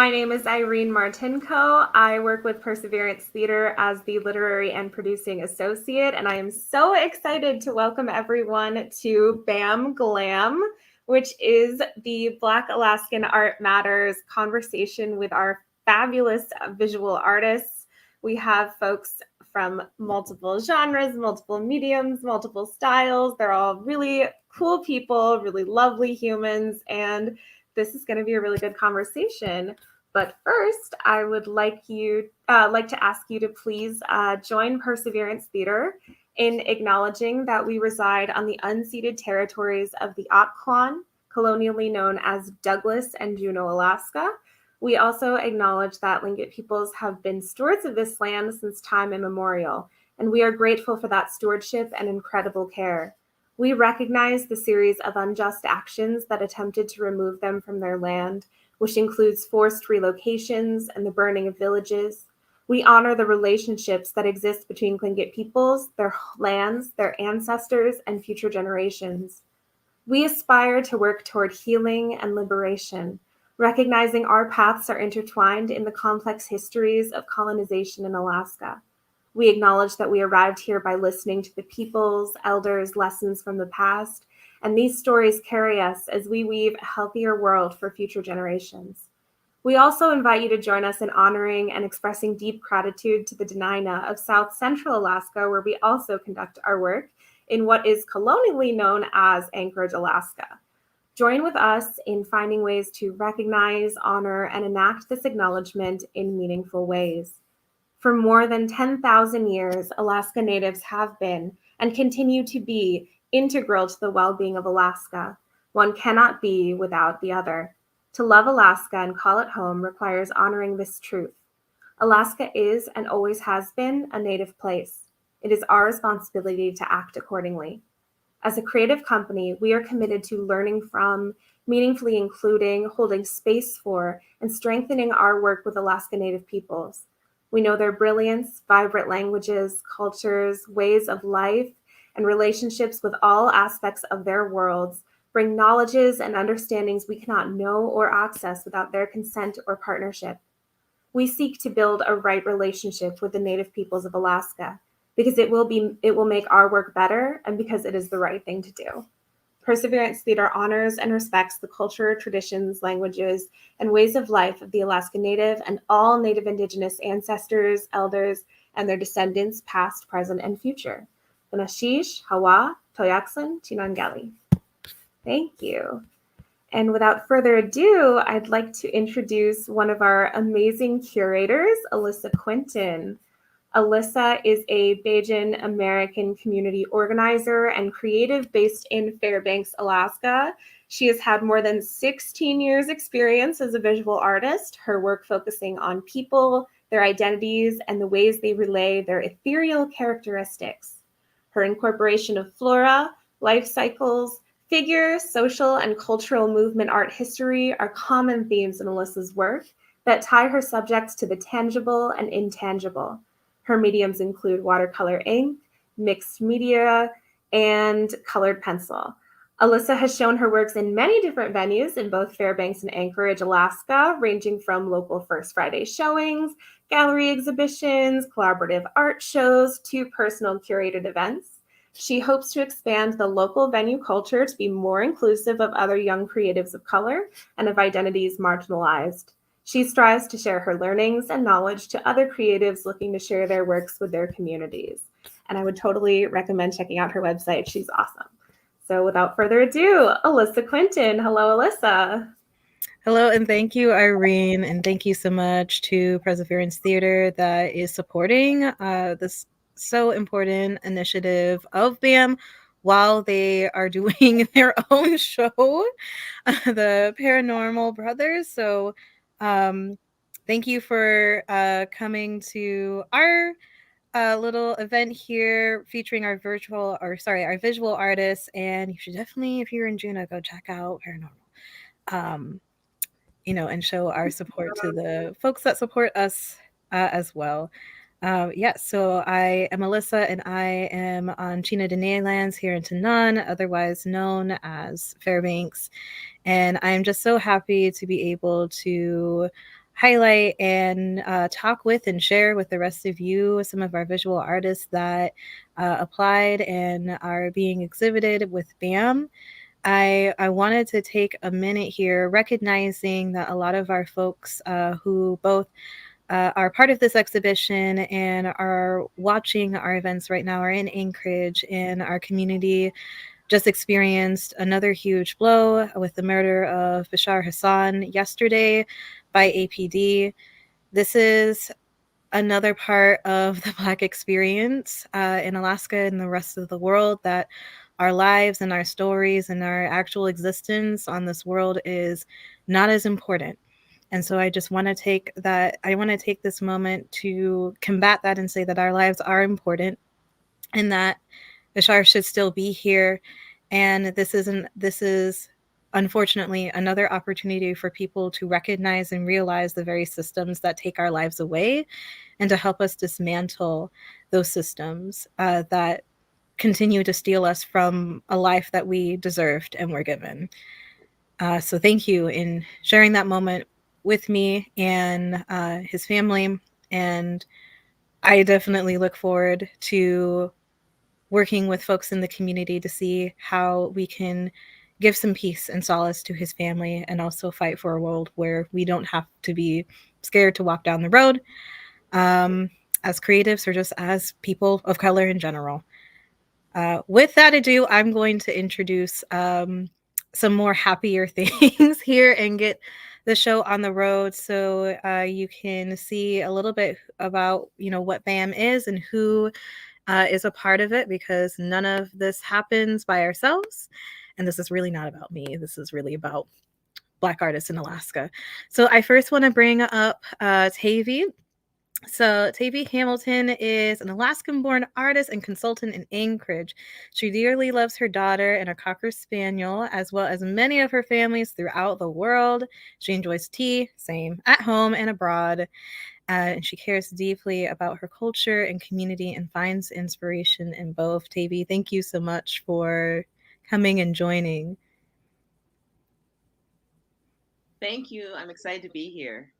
My name is Irene Martinko. I work with Perseverance Theater as the Literary and Producing Associate, and I am so excited to welcome everyone to BAAM Glam, which is the Black Alaskan Art Matters conversation with our fabulous visual artists. We have folks from multiple genres, multiple mediums, multiple styles. They're all really cool people, really lovely humans, and this is going to be a really good conversation. But first, I would like to ask you to please join Perseverance Theater in acknowledging that we reside on the unceded territories of the Otkwan, colonially known as Douglas and Juneau, Alaska. We also acknowledge that Tlingit peoples have been stewards of this land since time immemorial, and we are grateful for that stewardship and incredible care. We recognize the series of unjust actions that attempted to remove them from their land, which includes forced relocations and the burning of villages. We honor the relationships that exist between Tlingit peoples, their lands, their ancestors, and future generations. We aspire to work toward healing and liberation, recognizing our paths are intertwined in the complex histories of colonization in Alaska. We acknowledge that we arrived here by listening to the people's, elders' lessons from the past, and these stories carry us as we weave a healthier world for future generations. We also invite you to join us in honoring and expressing deep gratitude to the Dena'ina of South Central Alaska, where we also conduct our work in what is colonially known as Anchorage, Alaska. Join with us in finding ways to recognize, honor, and enact this acknowledgement in meaningful ways. For more than 10,000 years, Alaska Natives have been and continue to be integral to the well-being of Alaska. One cannot be without the other. To love Alaska and call it home requires honoring this truth. Alaska is and always has been a Native place. It is our responsibility to act accordingly. As a creative company, we are committed to learning from, meaningfully including, holding space for, and strengthening our work with Alaska Native peoples. We know their brilliance, vibrant languages, cultures, ways of life, and relationships with all aspects of their worlds bring knowledges and understandings we cannot know or access without their consent or partnership. We seek to build a right relationship with the Native peoples of Alaska because it will make our work better and because it is the right thing to do. Perseverance Theater honors and respects the culture, traditions, languages, and ways of life of the Alaska Native and all Native Indigenous ancestors, elders, and their descendants, past, present, and future. Benashish, Hawa, Toyaxan, Chinangali. Thank you. And without further ado, I'd like to introduce one of our amazing curators, Alyssa Quintyne. Alyssa is a Bajan American community organizer and creative based in Fairbanks, Alaska. She has had more than 16 years experience as a visual artist, her work focusing on people, their identities, and the ways they relay their ethereal characteristics. Her incorporation of flora, life cycles, figure, social, and cultural movement art history are common themes in Alyssa's work that tie her subjects to the tangible and intangible. Her mediums include watercolor ink, mixed media, and colored pencil. Alyssa has shown her works in many different venues in both Fairbanks and Anchorage, Alaska, ranging from local First Friday showings, gallery exhibitions, collaborative art shows, to personal curated events. She hopes to expand the local venue culture to be more inclusive of other young creatives of color and of identities marginalized. She strives to share her learnings and knowledge to other creatives looking to share their works with their communities. And I would totally recommend checking out her website. She's awesome. So without further ado, Alyssa Quintyne. Hello, Alyssa. Hello, and thank you, Irene, and thank you so much to Perseverance Theater that is supporting this so important initiative of BAAM while they are doing their own show, the Paranormal Brothers. So thank you for coming to our little event here featuring our visual artists. And you should definitely, if you're in Juneau, go check out Paranormal. And show our support to the folks that support us as well. So I am Alyssa, and I am on Chena Dene lands here in Tanana, otherwise known as Fairbanks. And I'm just so happy to be able to highlight and talk with and share with the rest of you some of our visual artists that applied and are being exhibited with BAM. I wanted to take a minute here, recognizing that a lot of our folks who both are part of this exhibition and are watching our events right now are in Anchorage, and our community just experienced another huge blow with the murder of Bashar Hassan yesterday by APD. This is another part of the Black experience in Alaska and the rest of the world, that our lives and our stories and our actual existence on this world is not as important. And so I just want to take this moment to combat that and say that our lives are important, and that Bashar should still be here. And this is unfortunately another opportunity for people to recognize and realize the very systems that take our lives away, and to help us dismantle those systems that continue to steal us from a life that we deserved and were given. So thank you in sharing that moment with me and his family. And I definitely look forward to working with folks in the community to see how we can give some peace and solace to his family, and also fight for a world where we don't have to be scared to walk down the road, um, as creatives or just as people of color in general. With that ado, I'm going to introduce some more happier things here and get the show on the road, so you can see a little bit about what BAM is and who is a part of it, because none of this happens by ourselves. And this is really not about me. This is really about Black artists in Alaska. So I first want to bring up Tavi. So Tavi Hamilton is an Alaskan-born artist and consultant in Anchorage. She dearly loves her daughter and a Cocker Spaniel, as well as many of her families throughout the world. She enjoys tea, same, at home and abroad. And she cares deeply about her culture and community and finds inspiration in both. Tavi, thank you so much for coming and joining. Thank you. I'm excited to be here.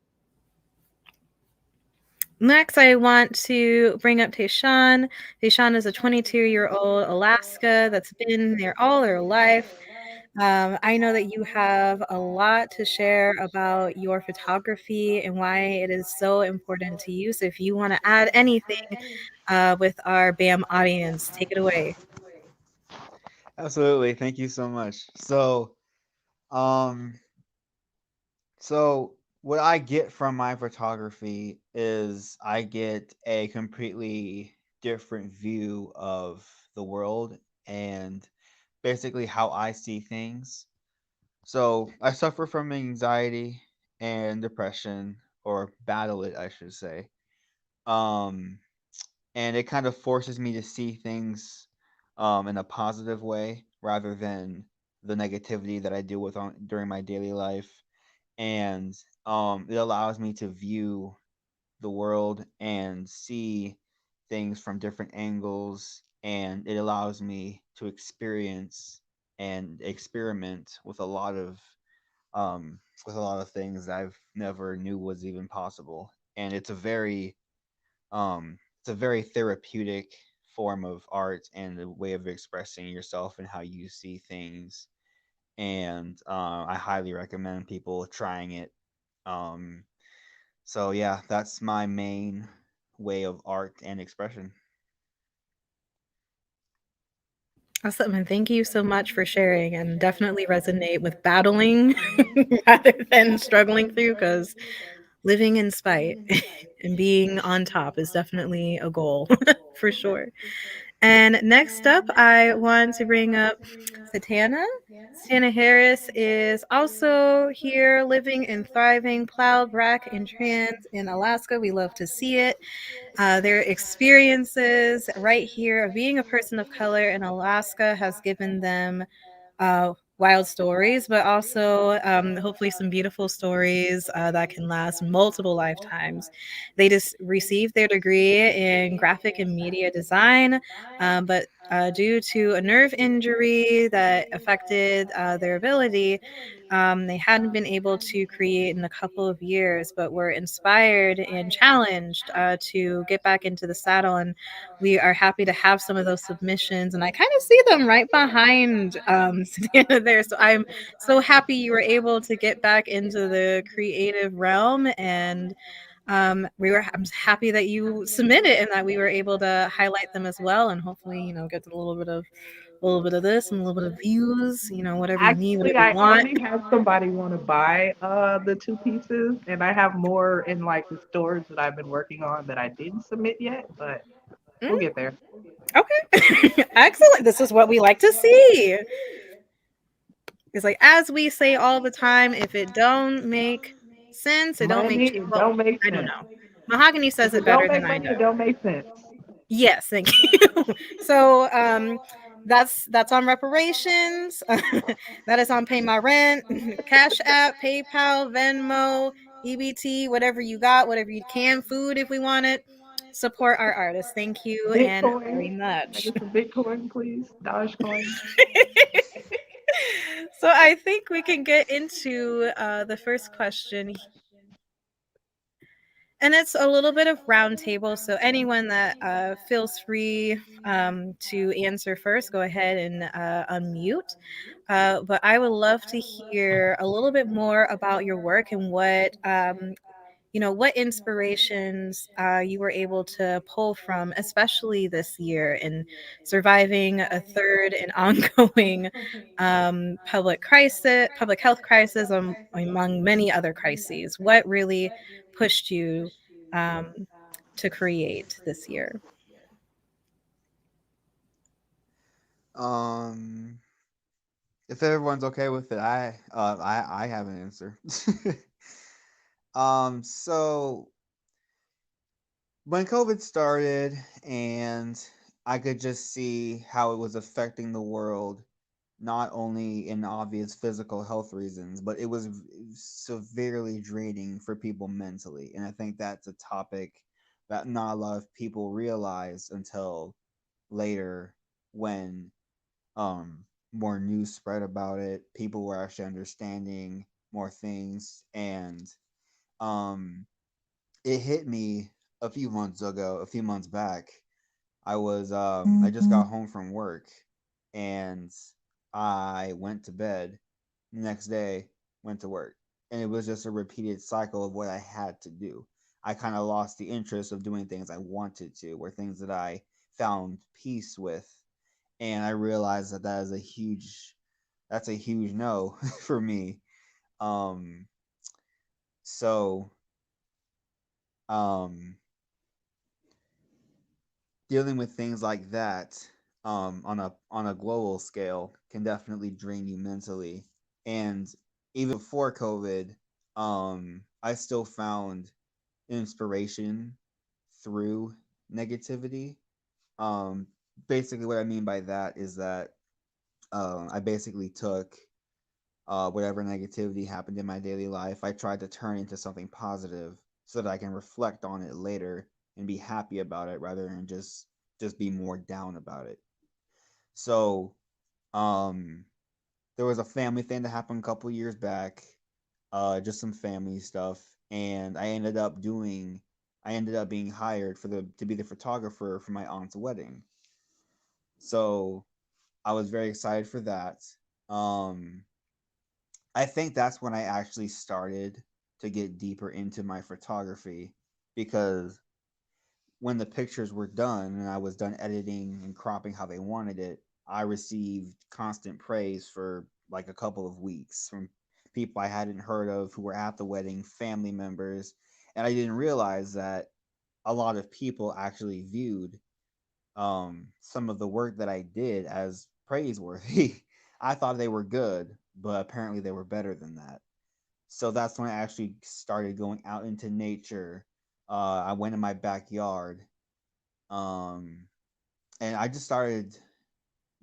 Next, I want to bring up Treshawn. Treshawn is a 22-year-old Alaska that's been there all her life. I know that you have a lot to share about your photography and why it is so important to you. So if you want to add anything with our BAM audience, take it away. Absolutely. Thank you so much. Um, so what I get from my photography is I get a completely different view of the world and basically how I see things. So I suffer from anxiety and depression, or battle it, I should say. Um, and it kind of forces me to see things in a positive way rather than the negativity that I deal with during my daily life. And it allows me to view the world and see things from different angles, and it allows me to experience and experiment with a lot of things that I've never knew was even possible. And it's a very therapeutic form of art and a way of expressing yourself and how you see things. And I highly recommend people trying it. Um, so yeah, that's my main way of art and expression. Awesome. And thank you so much for sharing, and definitely resonate with battling rather than struggling through, because living in spite and being on top is definitely a goal for sure. And next up, I want to bring up Satana. Santana Harris is also here, living and thriving, plowed, rack, and trans in Alaska. We love to see it. Their experiences right here of being a person of color in Alaska has given them wild stories, but also hopefully some beautiful stories that can last multiple lifetimes. They just received their degree in graphic and media design, but due to a nerve injury that affected their ability. They hadn't been able to create in a couple of years, but were inspired and challenged to get back into the saddle. And we are happy to have some of those submissions. And I kind of see them right behind Santana there. So I'm so happy you were able to get back into the creative realm. And I'm happy that you submitted and that we were able to highlight them as well, and hopefully, get a little bit of this and a little bit of views, whatever you need, Actually, whatever you I want. already have somebody want to buy the two pieces, and I have more in like the stores that I've been working on that I didn't submit yet, but we'll get there. Okay. Excellent. This is what we like to see. It's like, as we say all the time, if it don't make sense, it don't make Money, it well, don't make I don't sense. know. Mahogany says If it it don't better make than I money, do. it don't make sense. Yes, thank you. So that's on reparations. That is on pay my rent, Cash App, PayPal, Venmo, EBT, whatever you got, whatever you can, food if we want it. Support our artists. Thank you and very Bitcoin. Can I much. get some Bitcoin, please? Dogecoin. So I think we can get into the first question. And it's a little bit of roundtable. So anyone that feels free to answer first, go ahead and unmute. But I would love to hear a little bit more about your work and what inspirations you were able to pull from, especially this year in surviving a third and ongoing public health crisis, among many other crises. What really pushed you um, to create this year? Um, if everyone's okay with it, I have an answer. So when COVID started and I could just see how it was affecting the world, not only in obvious physical health reasons, but it was severely draining for people mentally. And I think that's a topic that not a lot of people realize until later, when more news spread about it, people were actually understanding more things. And um it hit me a few months back. I just got home from work and I went to bed. The next day, went to work. And it was just a repeated cycle of what I had to do. I kind of lost the interest of doing things I wanted to, or things that I found peace with. And I realized that that's a huge no for me. Um so um dealing with things like that on a global scale can definitely drain you mentally. And even before COVID, I still found inspiration through negativity. Um, Basically, what I mean by that is that I basically took whatever negativity happened in my daily life, I tried to turn into something positive so that I can reflect on it later and be happy about it rather than just be more down about it. So, um, there was a family thing that happened a couple years back, just some family stuff, and I ended up being hired to be the photographer for my aunt's wedding. So I was very excited for that. Um, I think that's when I actually started to get deeper into my photography, because when the pictures were done and I was done editing and cropping how they wanted it, I received constant praise for like a couple of weeks from people I hadn't heard of who were at the wedding, family members, and I didn't realize that a lot of people actually viewed some of the work that I did as praiseworthy. I thought they were good, but apparently they were better than that. So that's when I actually started going out into nature. I went in my backyard, um, and I just started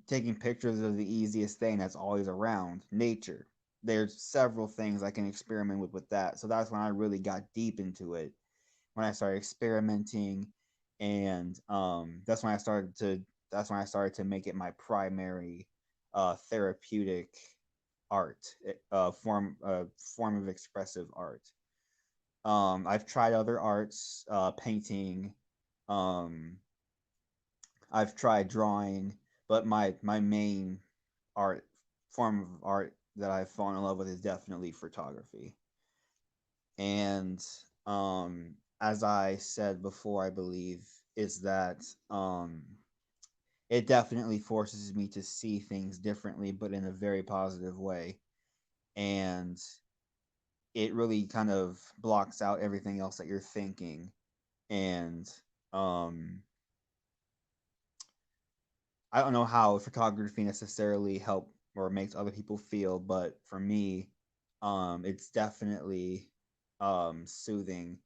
taking pictures of the easiest thing that's always around, nature. There's several things I can experiment with that. So that's when I really got deep into it. When I started experimenting, and that's when I started that's when I started to make it my primary therapeutic art, form of expressive art. I've tried other arts, painting. Um, I've tried drawing, but my main art form of art that I've fallen in love with is definitely photography. And as I said before, I believe is that it definitely forces me to see things differently, but in a very positive way. And it really kind of blocks out everything else that you're thinking. And um, I don't know how photography necessarily help or makes other people feel, but for me, it's definitely soothing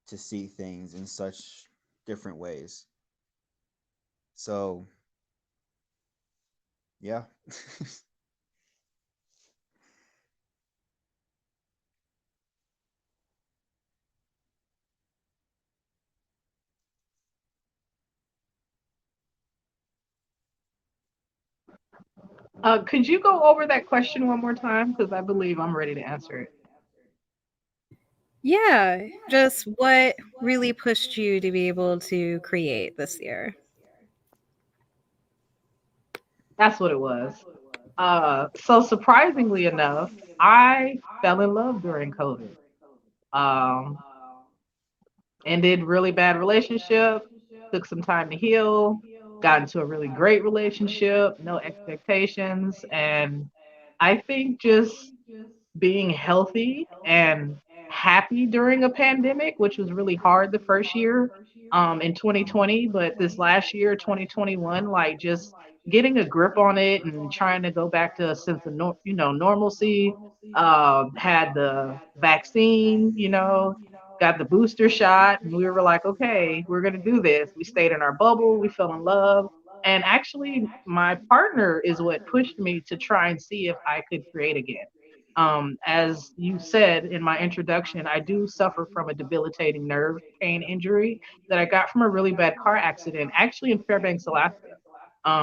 to see things in such different ways. So, yeah. Could you go over that question one more time? Because I believe I'm ready to answer it. Yeah, just what really pushed you to be able to create this year? That's what it was. So surprisingly enough, I fell in love during COVID. Um, Ended really bad relationship, took some time to heal, got into a really great relationship, no expectations, and I think just being healthy and happy during a pandemic, which was really hard the first year in 2020, but this last year, 2021, like just getting a grip on it and trying to go back to a sense of normalcy. Had the vaccine, got the booster shot, and we were like, okay, we're gonna do this. We stayed in our bubble, we fell in love. And actually, my partner is what pushed me to try and see if I could create again. As you said in my introduction, I do suffer from a debilitating nerve pain injury that I got from a really bad car accident, actually in Fairbanks, Alaska,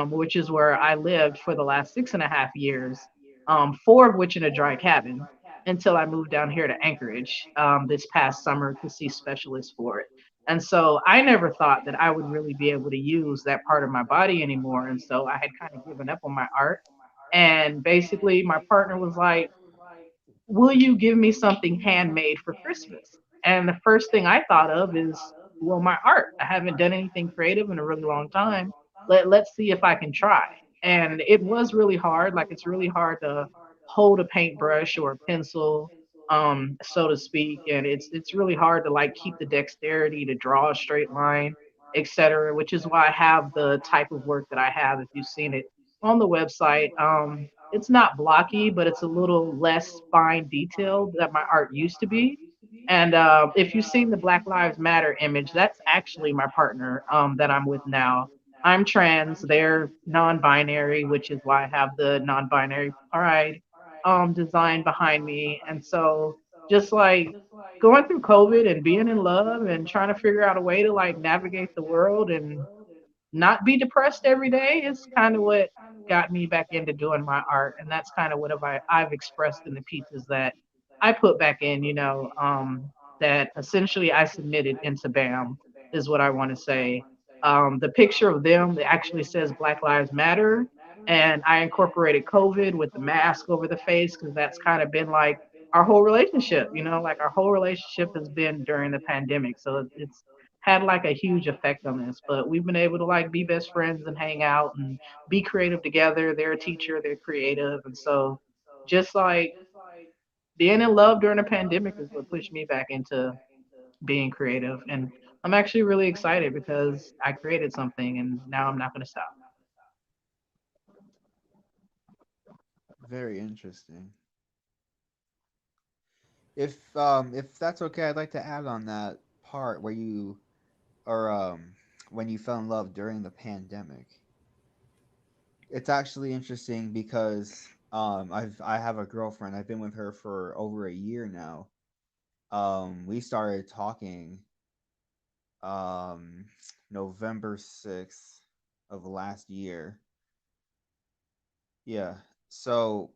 which is where I lived for the last 6.5 years, 4 of which in a dry cabin until I moved down here to Anchorage this past summer to see specialists for it. And so I never thought that I would really be able to use that part of my body anymore. And so I had kind of given up on my art. And basically, my partner was like, will you give me something handmade for Christmas? And the first thing I thought of is, well, my art. I haven't done anything creative in a really long time. Let's see if I can try. And it was really hard. Like it's really hard to hold a paintbrush or a pencil, so to speak. And it's really hard to like keep the dexterity to draw a straight line, etc. Which is why I have the type of work that I have. If you've seen it on the website, it's not blocky, but it's a little less fine detailed that my art used to be. And if you've seen the Black Lives Matter image, that's actually my partner that I'm with now. I'm trans, they're non binary, which is why I have the non binary pride design behind me. And so just like going through COVID and being in love and trying to figure out a way to like navigate the world and not be depressed every day is kind of what got me back into doing my art. And that's kind of what I've expressed in the pieces that I put back in, that essentially I submitted into BAM is what I want to say. The picture of them that actually says Black Lives Matter. And I incorporated COVID with the mask over the face because that's kind of been like our whole relationship, like our whole relationship has been during the pandemic. So it's had like a huge effect on this, but we've been able to like be best friends and hang out and be creative together. They're a teacher, they're creative. And so just like being in love during a pandemic is what pushed me back into being creative. And I'm actually really excited because I created something and now I'm not going to stop. Very interesting. If that's okay, I'd like to add on that part where you or when you fell in love during the pandemic. It's actually interesting because I have a girlfriend. I've been with her for over a year now. We started talking um November 6th of last year. Yeah. So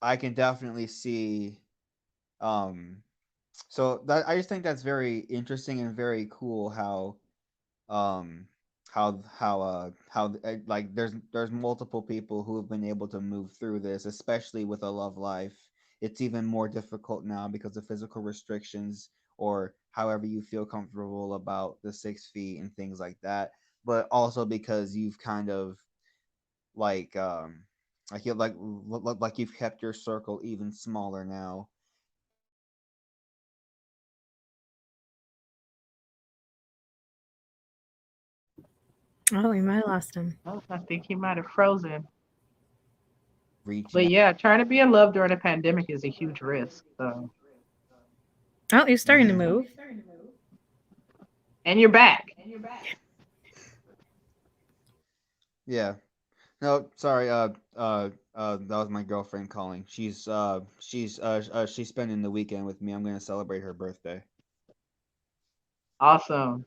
I can definitely see so that I just think that's very interesting and very cool um how like there's multiple people who have been able to move through this, especially with a love life. It's even more difficult now because of physical restrictions or however you feel comfortable about the 6 feet and things like that, but also because you've kind of like like you like you've kept your circle even smaller now. Oh, we might have lost him. Oh, I think he might have frozen. Reaching But out. yeah, trying to be in love during a pandemic is a huge risk. So, Oh, he's starting to Mhm. move. and you're back. Yeah. No, sorry. That was my girlfriend calling. She's spending the weekend with me. I'm gonna celebrate her birthday. Awesome.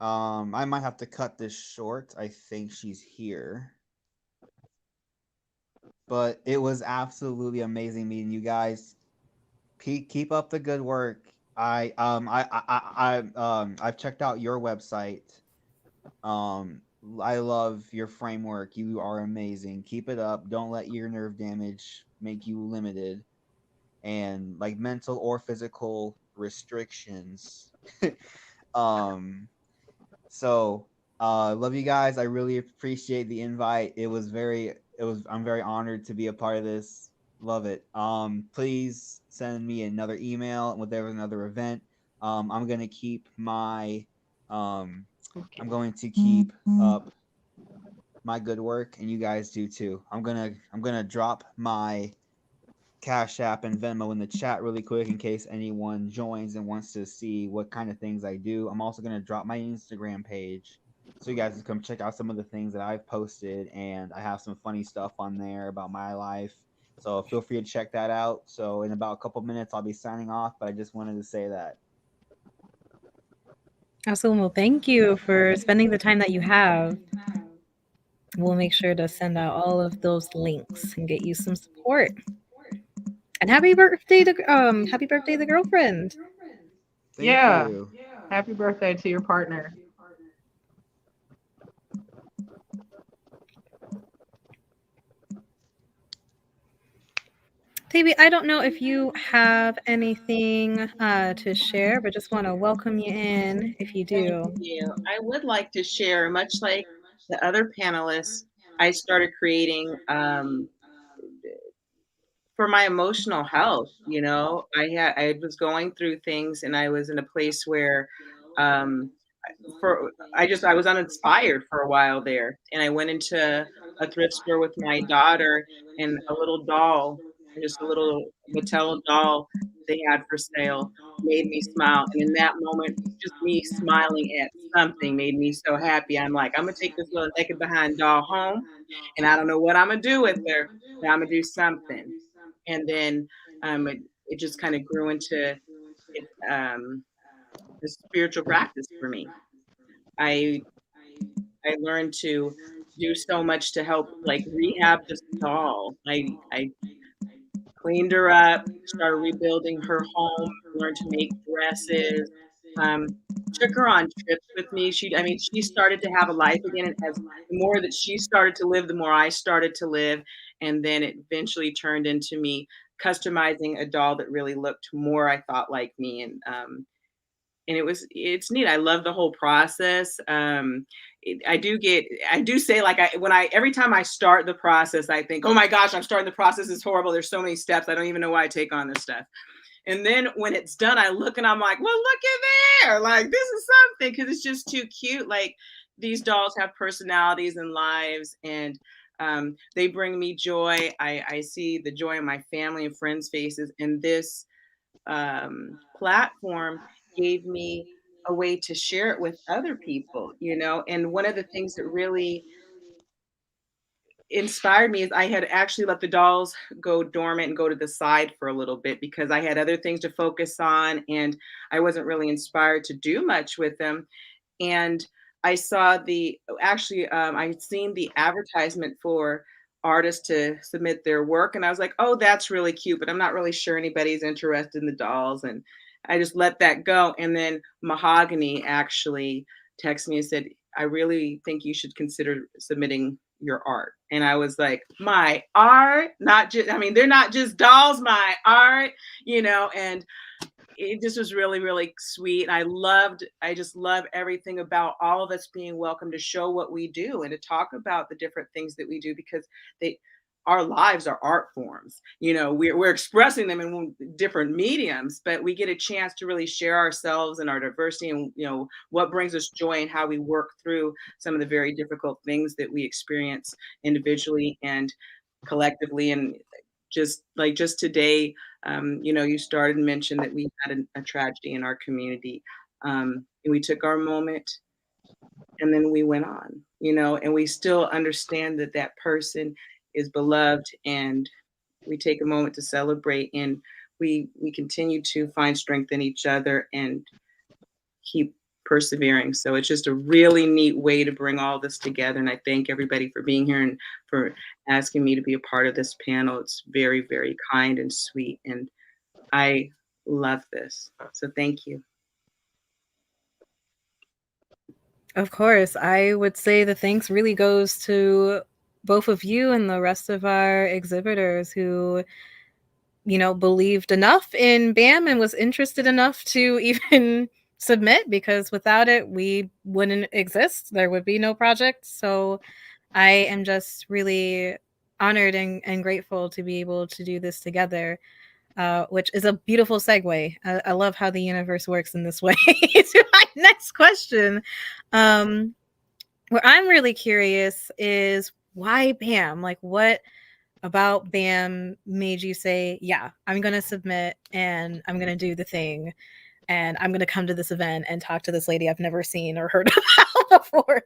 I might have to cut this short. I think she's here, but it was absolutely amazing meeting you guys. Keep up the good work. I've checked out your website. I love your framework. You are amazing. Keep it up. Don't let your nerve damage make you limited and like mental or physical restrictions. um so love you guys. I really appreciate the invite. I'm very honored to be a part of this. Love it. Please send me another email with another event. I'm gonna keep my I'm going to keep up my good work, and you guys do too. I'm gonna drop my Cash App and Venmo in the chat really quick in case anyone joins and wants to see what kind of things I do. I'm also gonna drop my Instagram page so you guys can come check out some of the things that I've posted, and I have some funny stuff on there about my life. So feel free to check that out. So in about a couple minutes, I'll be signing off, but I just wanted to say that. Awesome. Well, thank you for spending the time that you have. We'll make sure to send out all of those links and get you some support. And happy birthday to the girlfriend. Thank Yeah. you. Happy birthday to your partner. Tavi, I don't know if you have anything to share, but just want to welcome you in if you Thank do. you. I would like to share, much like the other panelists, I started creating for my emotional health. I was going through things, and I was in a place where um, I was uninspired for a while there, and I went into a thrift store with my daughter, and a little doll, just a little Mattel doll they had for sale, made me smile. And in that moment, just me smiling at something made me so happy. I'm like, I'm gonna take this little naked behind doll home, and I don't know what I'm gonna do with her, but I'm gonna do something. And then it just kind of grew into um, a spiritual practice for me. I I learned to do so much to help like rehab this doll. I cleaned her up, started rebuilding her home, learned to make dresses, took her on trips with me. She started to have a life again. And as the more that she started to live, the more I started to live. And then it eventually turned into me customizing a doll that really looked more, I thought, like me. And it's neat. I love the whole process. I do say, like, every time I start the process, I think, oh my gosh, I'm starting the process. It's horrible. There's so many steps. I don't even know why I take on this stuff. And then when it's done, I look and I'm like, well, look at there. Like, this is something, because it's just too cute. Like, these dolls have personalities and lives, and they bring me joy. I see the joy in my family and friends' faces. And this platform gave me a way to share it with other people. And one of the things that really inspired me is I had actually let the dolls go dormant and go to the side for a little bit because I had other things to focus on, and I wasn't really inspired to do much with them. And I saw I'd seen the advertisement for artists to submit their work, and I was like, oh, that's really cute, but I'm not really sure anybody's interested in the dolls. And I just let that go. And then Mahogany actually texted me and said, I really think you should consider submitting your art. And I was like, my art? Not just, I mean, they're not just dolls, my art, and it just was really, really sweet. And I just love everything about all of us being welcome to show what we do and to talk about the different things that we do, because our lives are art forms. We're expressing them in different mediums, but we get a chance to really share ourselves and our diversity and, what brings us joy and how we work through some of the very difficult things that we experience individually and collectively. And just today, you started and mentioned that we had a tragedy in our community. And we took our moment and then we went on, and we still understand that that person is beloved, and we take a moment to celebrate, and we continue to find strength in each other and keep persevering. So it's just a really neat way to bring all this together. And I thank everybody for being here and for asking me to be a part of this panel. It's very, very kind and sweet, and I love this. So thank you. Of course, I would say the thanks really goes to both of you and the rest of our exhibitors who, believed enough in BAM and was interested enough to even submit, because without it, we wouldn't exist. There would be no project. So I am just really honored and grateful to be able to do this together. Which is a beautiful segue. I love how the universe works in this way. To my next question. What I'm really curious is, why BAM? Like, what about BAM made you say, yeah, I'm going to submit and I'm going to do the thing and I'm going to come to this event and talk to this lady I've never seen or heard about before?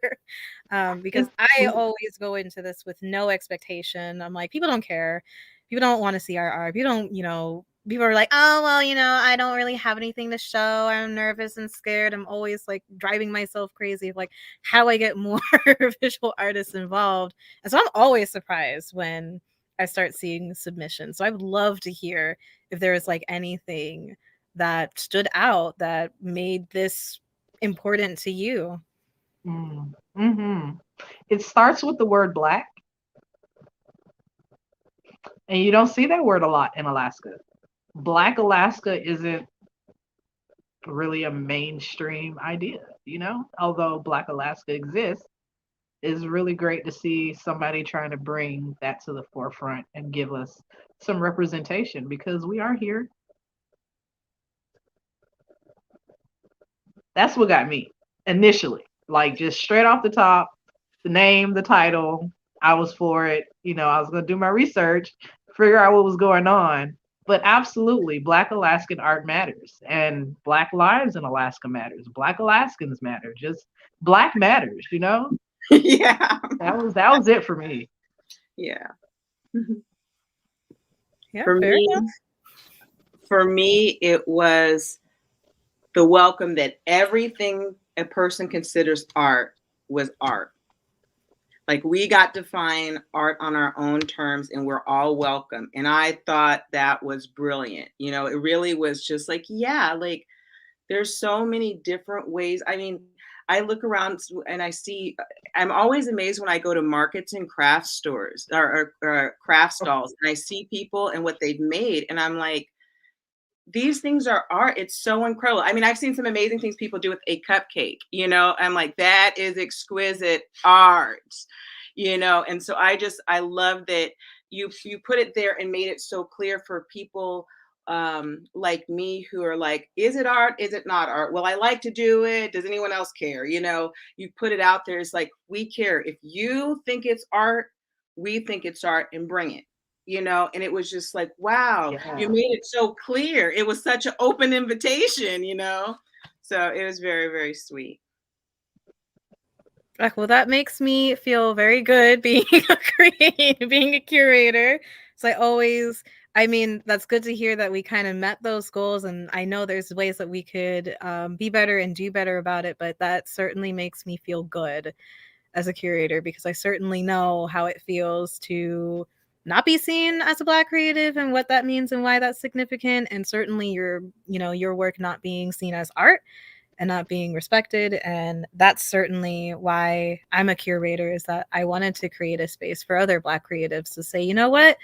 Because I always go into this with no expectation. I'm like, people don't care. People don't want to see our art. People don't, people are like, oh, well, I don't really have anything to show. I'm nervous and scared. I'm always like driving myself crazy of like how I get more visual artists involved. And so I'm always surprised when I start seeing submissions. So I would love to hear if there is like anything that stood out that made this important to you. Mm-hmm. It starts with the word Black. And you don't see that word a lot in Alaska. Black Alaska isn't really a mainstream idea, although Black Alaska exists. It's really great to see somebody trying to bring that to the forefront and give us some representation, because we are here. That's what got me initially, like just straight off the top, the name, the title, I was for it. I was going to do my research, figure out what was going on. But absolutely, Black Alaskan art matters, and Black lives in Alaska matters. Black Alaskans matter. Just Black matters, Yeah. That was it for me. Yeah. Yeah. For me, it was the welcome that everything a person considers art was art. Like, we got to find art on our own terms, and we're all welcome. And I thought that was brilliant. It really was just like, yeah, like there's so many different ways. I mean, I look around and I'm always amazed when I go to markets and craft stores or craft stalls, and I see people and what they've made. And I'm like, these things are art. It's so incredible. I mean, I've seen some amazing things people do with a cupcake, I'm like, that is exquisite art, and so I love that you put it there and made it so clear for people like me who are like, is it art? Is it not art? Well, I like to do it. Does anyone else care? You put it out there. It's like, we care. If you think it's art, we think it's art, and bring it. And it was just like, wow, Yeah. You made it so clear. It was such an open invitation, so it was very, very sweet. Well, that makes me feel very good being a curator. So I always I mean, that's good to hear that we kind of met those goals. And I know there's ways that we could be better and do better about it, but that certainly makes me feel good as a curator, because I certainly know how it feels to not be seen as a Black creative and what that means and why that's significant. And certainly your work not being seen as art and not being respected. And that's certainly why I'm a curator, is that I wanted to create a space for other Black creatives to say, you know what?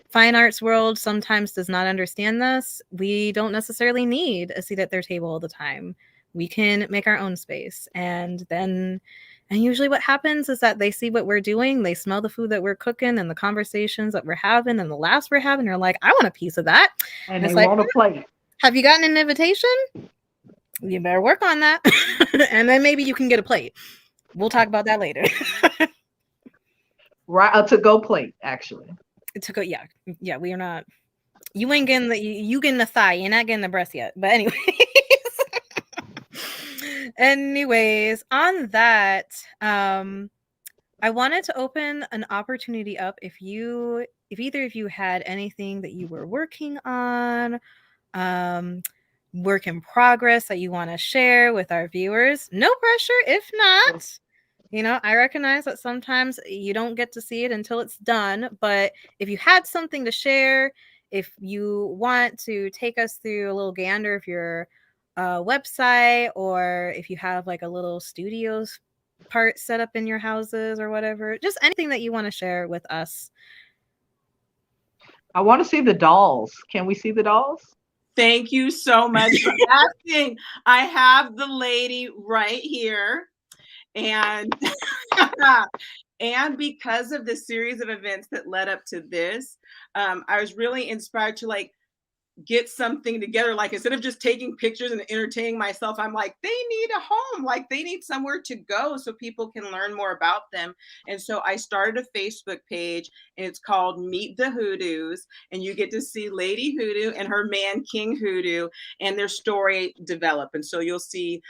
Fine arts world sometimes does not understand this. We don't necessarily need a seat at their table all the time. We can make our own space. And usually what happens is that they see what we're doing, they smell the food that we're cooking and the conversations that we're having and the laughs we're having. They're like, I want a piece of that. And it's they like, want to play. have you gotten an invitation? You better work on that. And then maybe you can get a plate. We'll talk about that later. Right, a to-go plate, actually. Yeah, we are not. You ain't getting you getting the thigh. You're not getting the breast yet. But anyways, on that, I wanted to open an opportunity up if either of you had anything that you were working on, work in progress that you want to share with our viewers. No pressure. If not, I recognize that sometimes you don't get to see it until it's done. But if you had something to share, if you want to take us through a little gander of your website, or if you have like a little studios part set up in your houses or whatever, just anything that you want to share with us. I want to see the dolls. Can we see the dolls? Thank you so much for asking. I have the lady right here. And and because of the series of events that led up to this, I was really inspired to get something together. Like, instead of just taking pictures and entertaining myself, I'm like, they need a home. Like, they need somewhere to go so people can learn more about them. And so I started a Facebook page, and it's called Meet the Hoodoos. And you get to see Lady Hoodoo and her man, King Hoodoo, and their story develop. And so you'll see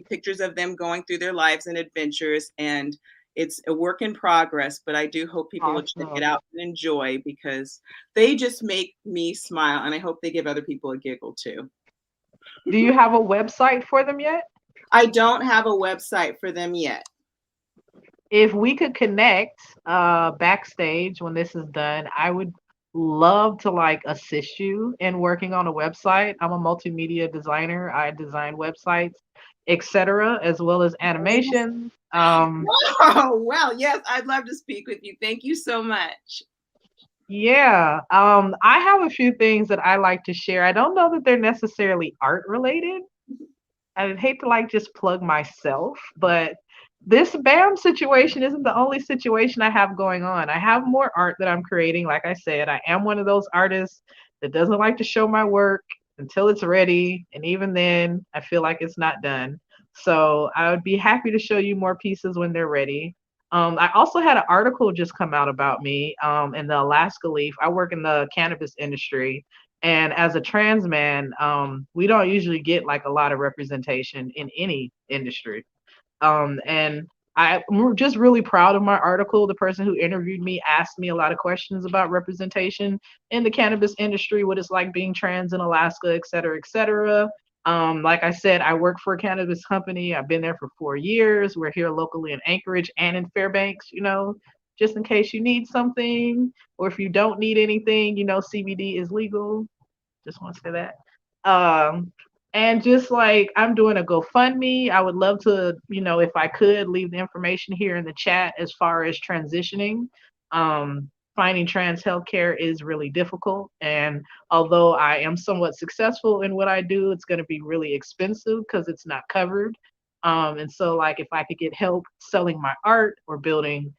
pictures of them going through their lives and adventures. And it's a work in progress, but I do hope people will check it out and enjoy, because they just make me smile, and I hope they give other people a giggle too. Do you have a website for them yet? I don't have a website for them yet. If we could connect backstage when this is done, I would love to assist you in working on a website. I'm a multimedia designer. I design websites, etc., as well as animation. Oh, well, yes, I'd love to speak with you. Thank you so much. Yeah, I have a few things that I like to share. I don't know that they're necessarily art related. I'd hate to just plug myself, but this BAM situation isn't the only situation I have going on. I have more art that I'm creating. Like I said, I am one of those artists that doesn't like to show my work until it's ready. And even then, I feel like it's not done. So I would be happy to show you more pieces when they're ready. I also had an article just come out about me in the Alaska Leaf. I work in the cannabis industry. And as a trans man, we don't usually get a lot of representation in any industry. And I'm just really proud of my article. The person who interviewed me asked me a lot of questions about representation in the cannabis industry, what it's like being trans in Alaska, et cetera, et cetera. Like I said, I work for a cannabis company. I've been there for 4 years. We're here locally in Anchorage and in Fairbanks, just in case you need something, or if you don't need anything, CBD is legal. Just want to say that. And just I'm doing a GoFundMe. I would love to, if I could, leave the information here in the chat as far as transitioning. Finding trans healthcare is really difficult. And although I am somewhat successful in what I do, it's going to be really expensive because it's not covered. And so if I could get help selling my art or building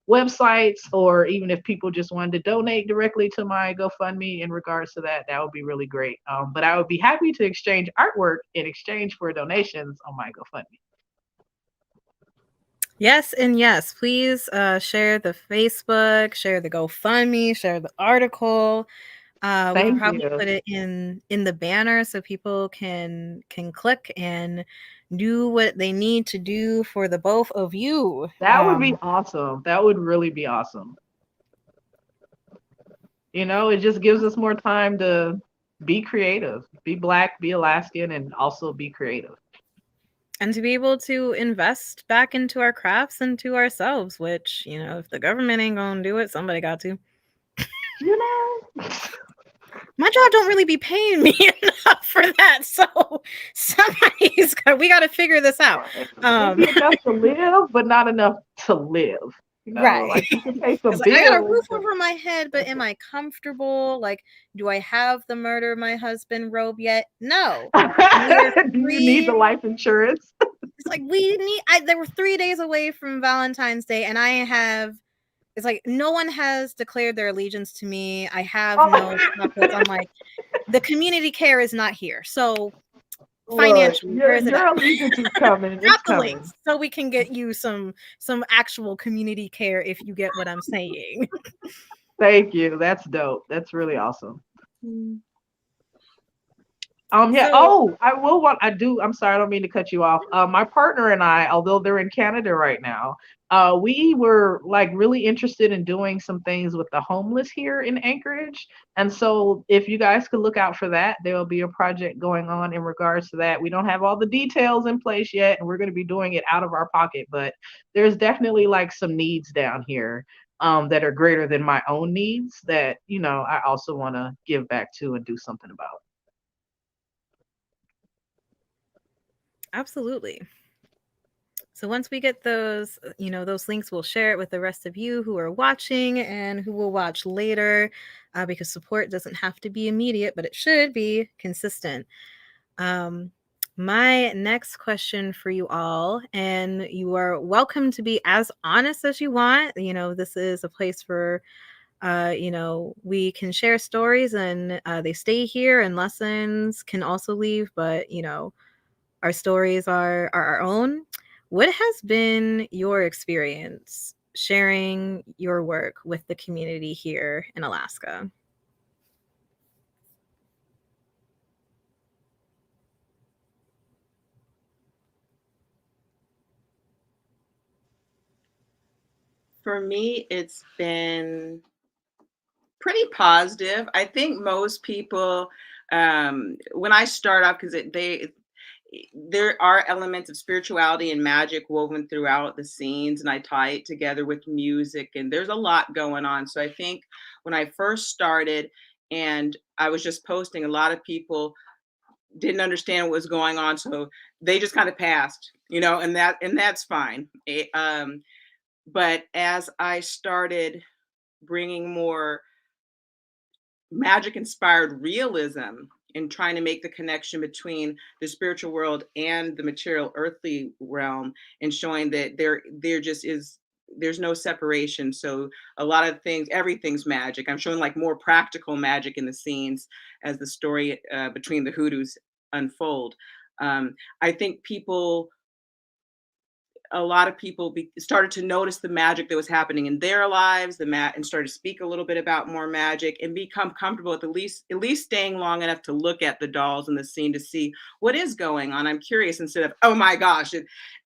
websites, or even if people just wanted to donate directly to my GoFundMe in regards to that, that would be really great. But I would be happy to exchange artwork in exchange for donations on my GoFundMe. Yes, and yes, please share the Facebook, share the GoFundMe, share the article. We'll probably put it in the banner so people can click and do what they need to do for the both of you. That would be awesome. That would really be awesome. You know, it just gives us more time to be creative, be Black, be Alaskan, and also be creative. And to be able to invest back into our crafts and to ourselves, which, you know, if the government ain't gonna do it, somebody got to. You know, My job don't really be paying me enough for that, so we got to figure this out. maybe enough to live, but not enough to live. You know, Right. like you can pay some It's like, I got a roof bills. over my head, but am I comfortable? Like, do I have the murder my husband robe yet? No. Do you need the life insurance? It's like there were 3 days away from Valentine's Day, and it's like no one has declared their allegiance to me. I have no chocolates. I'm like, the community care is not here. So financially, where is it your at? allegiance is coming. Drop It's the coming. links so we can get you some actual community care, if you get what I'm saying. Thank you. That's dope. That's really awesome. Yeah. So- I'm sorry, I don't mean to cut you off. My partner and I, although they're in Canada right now, we were like really interested in doing some things with the homeless here in Anchorage. And so if you guys could look out for that, there will be a project going on in regards to that. We don't have all the details in place yet, and we're going to be doing it out of our pocket, but there's definitely like some needs down here that are greater than my own needs that, you know, I also want to give back to and do something about. Absolutely. So once we get those, those links, we'll share it with the rest of you who are watching and who will watch later, because support doesn't have to be immediate, but it should be consistent. My next question for you all, and you are welcome to be as honest as you want. This is a place for, we can share stories, and they stay here, and lessons can also leave, but, our stories are our own. What has been your experience sharing your work with the community here in Alaska? For me, it's been pretty positive. I think most people, when I start off, because there are elements of spirituality and magic woven throughout the scenes, and I tie it together with music, and there's a lot going on. So I think when I first started and I was just posting, a lot of people didn't understand what was going on, so they just kind of passed, and that's fine. But as I started bringing more magic inspired realism and trying to make the connection between the spiritual world and the material earthly realm, and showing that there just is, there's no separation. So a lot of things, everything's magic. I'm showing like more practical magic in the scenes as the story between the Hoodoos unfold. I think a lot of people started to notice the magic that was happening in their lives, and started to speak a little bit about more magic and become comfortable with at least staying long enough to look at the dolls in the scene to see what is going on. I'm curious, instead of, oh my gosh,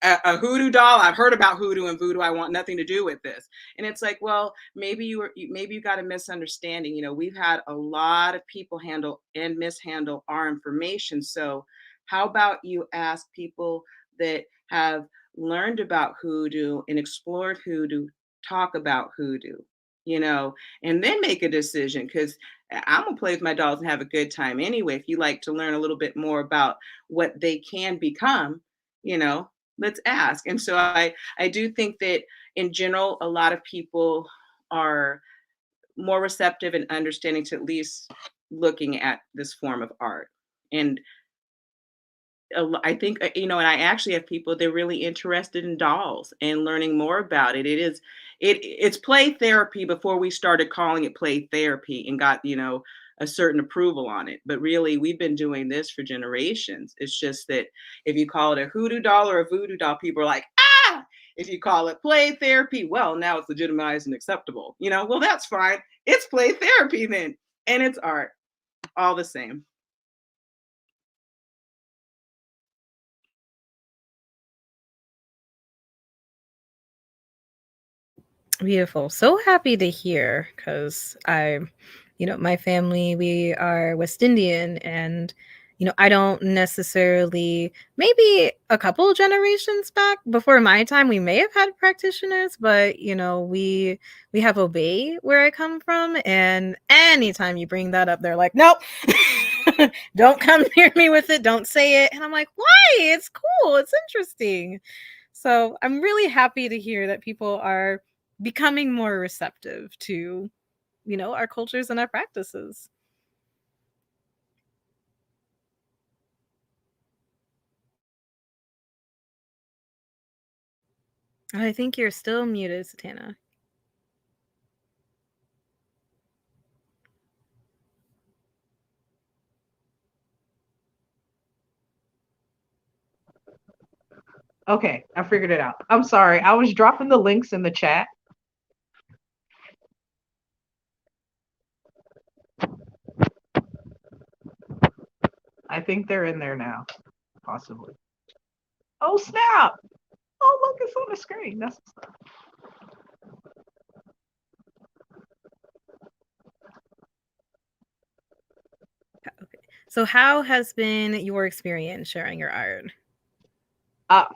a hoodoo doll. I've heard about hoodoo and voodoo. I want nothing to do with this. And it's like, well, maybe you got a misunderstanding. We've had a lot of people handle and mishandle our information. So how about you ask people that have learned about hoodoo and explored hoodoo, talk about hoodoo, and then make a decision, because I'm gonna play with my dolls and have a good time anyway. If you like to learn a little bit more about what they can become, let's ask. And so I do think that in general, a lot of people are more receptive and understanding to at least looking at this form of art. And I think, and I actually have people, they're really interested in dolls and learning more about it. It's play therapy before we started calling it play therapy and got, a certain approval on it. But really, we've been doing this for generations. It's just that if you call it a hoodoo doll or a voodoo doll, people are like, ah! If you call it play therapy, well, now it's legitimized and acceptable. Well, that's fine. It's play therapy then. And it's art, all the same. Beautiful. So happy to hear, because I my family, we are West Indian, and I don't necessarily, maybe a couple generations back before my time, we may have had practitioners, but we have obey where I come from, and anytime you bring that up, they're like, nope. Don't come near me with it, don't say it. And I'm like, why? It's cool, it's interesting. So I'm really happy to hear that people are becoming more receptive to our cultures and our practices. I think you're still muted, Santana. Okay, I figured it out. I'm sorry. I was dropping the links in the chat. I think they're in there now, possibly. Oh, snap. Oh, look, it's on the screen. That's okay. So how has been your experience sharing your art? I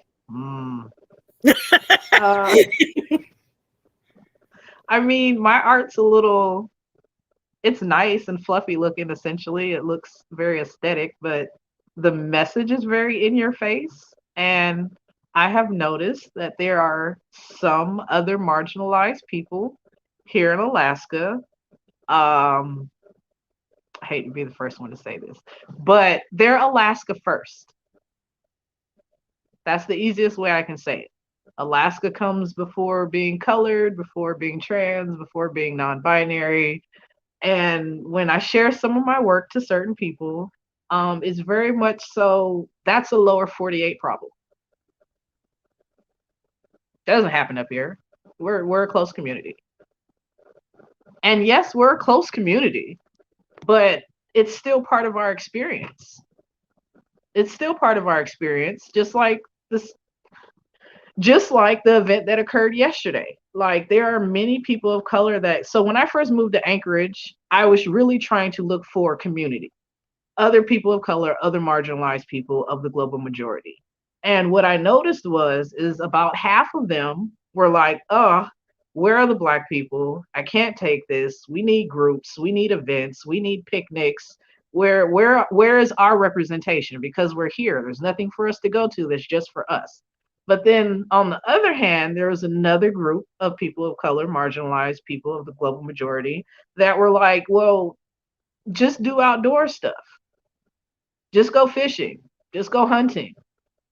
mean, my art's a little, it's nice and fluffy looking, essentially. It looks very aesthetic, but the message is very in your face. And I have noticed that there are some other marginalized people here in Alaska. I hate to be the first one to say this, but they're Alaska first. That's the easiest way I can say it. Alaska comes before being colored, before being trans, before being non-binary. And when I share some of my work to certain people, it's very much so that's a lower 48 problem. Doesn't happen up here. We're a close community. And yes, we're a close community, but it's still part of our experience. It's still part of our experience, just like the event that occurred yesterday. Like, there are many people of color so when I first moved to Anchorage, I was really trying to look for community, other people of color, other marginalized people of the global majority. And what I noticed is about half of them were like, oh, where are the Black people? I can't take this. We need groups. We need events. We need picnics. Where is our representation? Because we're here. There's nothing for us to go to that's just for us. But then on the other hand, there was another group of people of color, marginalized people of the global majority, that were like, well, just do outdoor stuff. Just go fishing. Just go hunting.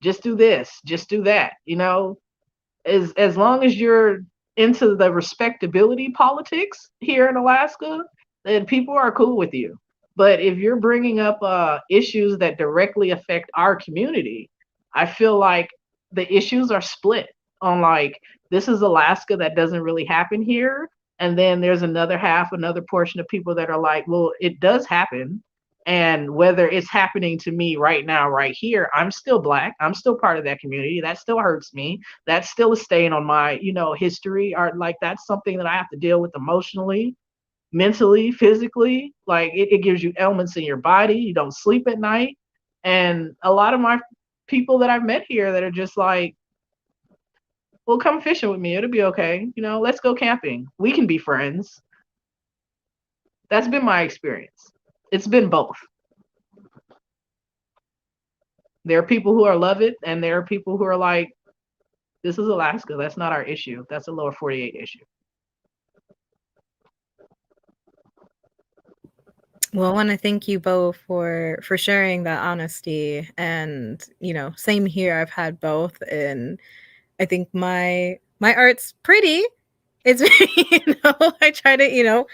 Just do this. Just do that. As long as you're into the respectability politics here in Alaska, then people are cool with you. But if you're bringing up issues that directly affect our community, I feel like the issues are split on, like, this is Alaska, that doesn't really happen here. And then there's another portion of people that are like, well, it does happen. And whether it's happening to me right now, right here, I'm still Black. I'm still part of that community. That still hurts me. That's still a stain on my, history. Or like, that's something that I have to deal with emotionally, mentally, physically. Like, it gives you ailments in your body. You don't sleep at night. And a lot of my people that I've met here that are just like, well, come fishing with me. It'll be okay. Let's go camping. We can be friends. That's been my experience. It's been both. There are people who love it, and there are people who are like, this is Alaska. That's not our issue. That's a lower 48 issue. Well, I want to thank you both for sharing that honesty. And, same here. I've had both. And I think my art's pretty. It's, I try to,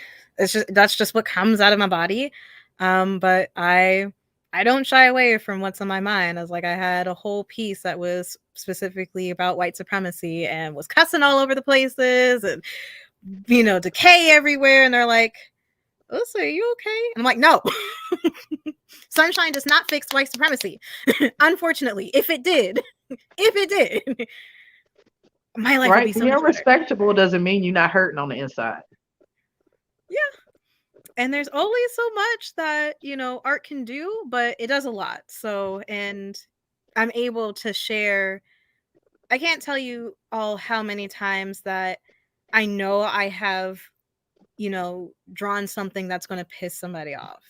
that's just what comes out of my body. But I don't shy away from what's on my mind. I was like, I had a whole piece that was specifically about white supremacy and was cussing all over the places and, decay everywhere. And they're like, Alyssa, are you okay? And I'm like, no. Sunshine does not fix white supremacy. Unfortunately, if it did, my life would be so much You're better. respectable doesn't mean you're not hurting on the inside. Yeah. and there's only so much that, art can do, but it does a lot. So, and I'm able to share. I can't tell you all how many times that I know I have, drawn something that's going to piss somebody off.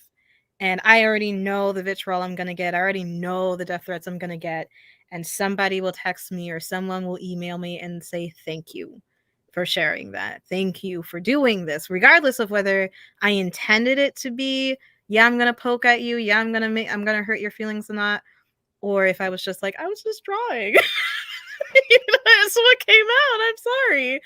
And I already know the vitriol I'm going to get. I already know the death threats I'm going to get. And somebody will text me or someone will email me and say, thank you for sharing that. Thank you for doing this, regardless of whether I intended it to be, yeah, I'm going to poke at you. Yeah, I'm going to hurt your feelings or not. Or if I was just like, I was just drawing. That's what came out. I'm sorry.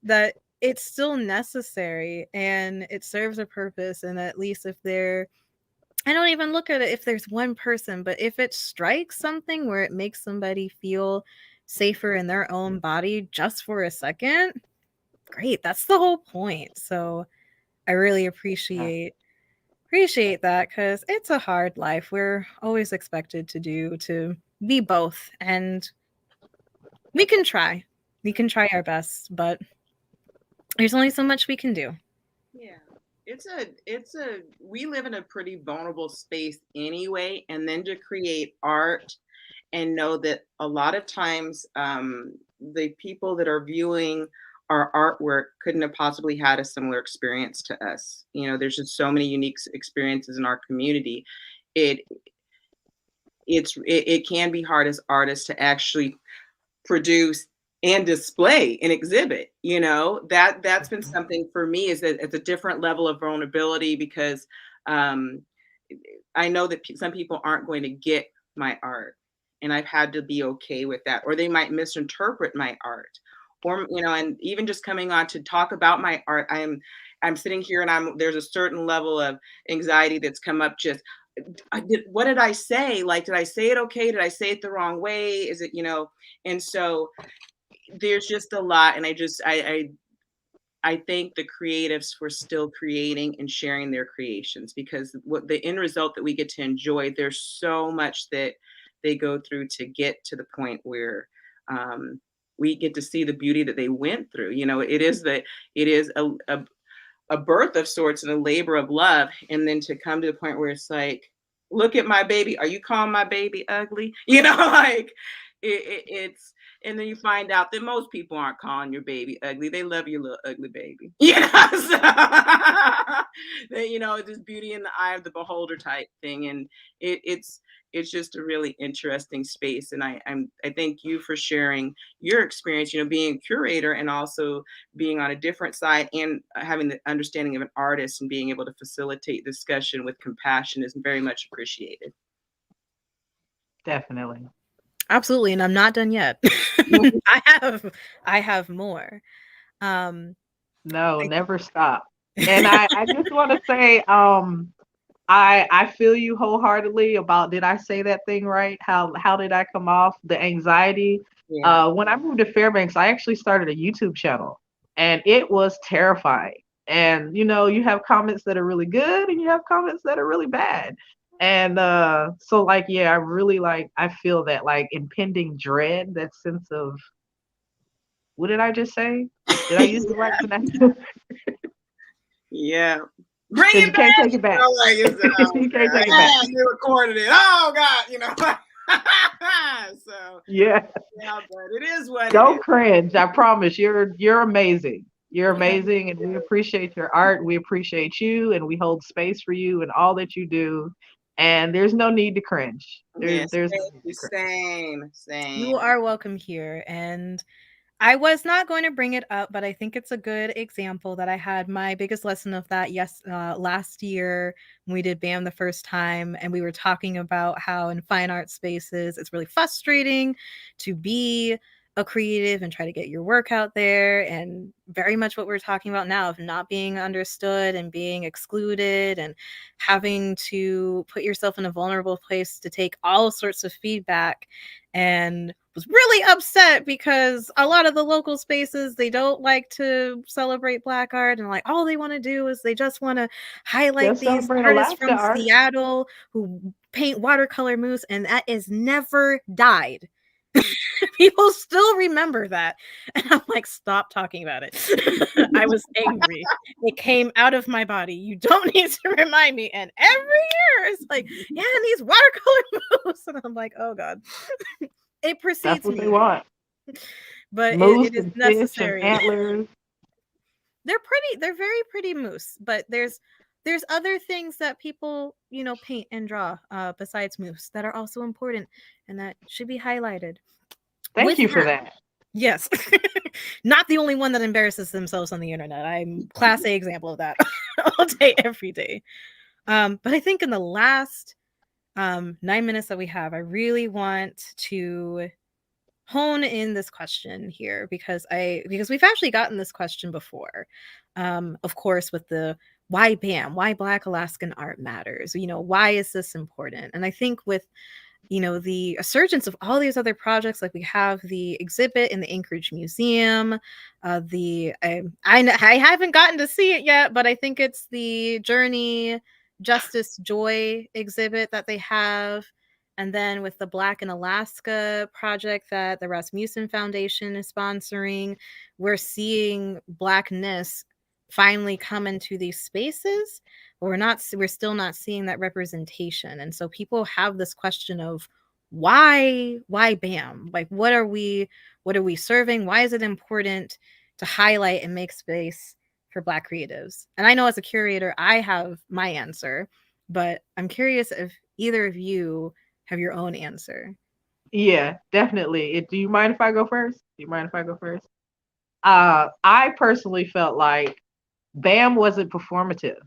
That it's still necessary and it serves a purpose. And at least if I don't even look at it if there's one person, but if it strikes something where it makes somebody feel safer in their own body just for a second, great. That's the whole point. So I really appreciate that, because it's a hard life. We're always expected to be both, and we can try our best, but there's only so much we can do. Yeah. We live in a pretty vulnerable space anyway, and then to create art and know that a lot of times the people that are viewing our artwork couldn't have possibly had a similar experience to us. There's just so many unique experiences in our community. It can be hard as artists to actually produce and display and exhibit. That's been something for me, is that it's a different level of vulnerability, because I know that some people aren't going to get my art, and I've had to be okay with that, or they might misinterpret my art, or and even just coming on to talk about my art, I'm sitting here and there's a certain level of anxiety that's come up. Just what did I say? Like, did I say it okay? Did I say it the wrong way? Is it, and so there's just a lot. And I thank the creatives for still creating and sharing their creations, because what the end result that we get to enjoy, there's so much that they go through to get to the point where we get to see the beauty that they went through. It is a birth of sorts and a labor of love. And then to come to the point where it's like, look at my baby. Are you calling my baby ugly? Like it's, and then you find out that most people aren't calling your baby ugly. They love your little ugly baby. So, just beauty in the eye of the beholder type thing. And it's just a really interesting space. And I thank you for sharing your experience, being a curator and also being on a different side and having the understanding of an artist and being able to facilitate discussion with compassion is very much appreciated. Definitely. Absolutely. And I'm not done yet. I have more. Never stop. And I just want to say, I feel you wholeheartedly about, did I say that thing right? How did I come off? The anxiety. Yeah. When I moved to Fairbanks, I actually started a YouTube channel, and it was terrifying. And you have comments that are really good and you have comments that are really bad. And so I really I feel that impending dread, that sense of, what did I just say? Did I use the right pronunciation? Yeah. Bring it you back. Can't take it back. You can't take it back. You recorded it. Oh God, So yeah, but it is what Don't it is. cringe. I promise. You're amazing. You're amazing, and we appreciate your art. We appreciate you, and we hold space for you and all that you do. And there's no need to cringe. There's no need to cringe. Same. You are welcome here. And I was not going to bring it up, but I think it's a good example that I had my biggest lesson of that. Last year when we did BAM the first time, and we were talking about how in fine art spaces, it's really frustrating to be a creative and try to get your work out there. And very much what we're talking about now of not being understood and being excluded and having to put yourself in a vulnerable place to take all sorts of feedback. And was really upset because a lot of the local spaces, they don't like to celebrate Black art, and all they want to do is they just want to highlight these artists from Seattle who paint watercolor moose, and that is never died. People still remember that. And I'm like, stop talking about it. I was angry. It came out of my body. You don't need to remind me. And every year it's like, yeah, and these watercolor moose. And I'm like, oh God. It That's precedes what me. they want. But Moose it is and fish necessary. and antlers. They're very pretty moose, but there's other things that people, paint and draw besides moose that are also important and that should be highlighted. Thank With you for that, that. yes. Not the only one that embarrasses themselves on the internet. I'm class A example of that all day, every day. But I think in the last 9 minutes that we have, I really want to hone in this question here because we've actually gotten this question before. Of course, with the why BAM, why Black Alaskan art matters. Why is this important? And I think with the resurgence of all these other projects, like we have the exhibit in the Anchorage Museum, I haven't gotten to see it yet, but I think it's the Journey, Justice, Joy exhibit that they have. And then with the Black in Alaska project that the Rasmussen Foundation is sponsoring, we're seeing Blackness finally come into these spaces, but we're still not seeing that representation. And so people have this question of why BAM? Like what are we serving? Why is it important to highlight and make space for Black creatives? And I know as a curator, I have my answer, but I'm curious if either of you have your own answer. Yeah, definitely. Do you mind if I go first? I personally felt like BAM wasn't performative,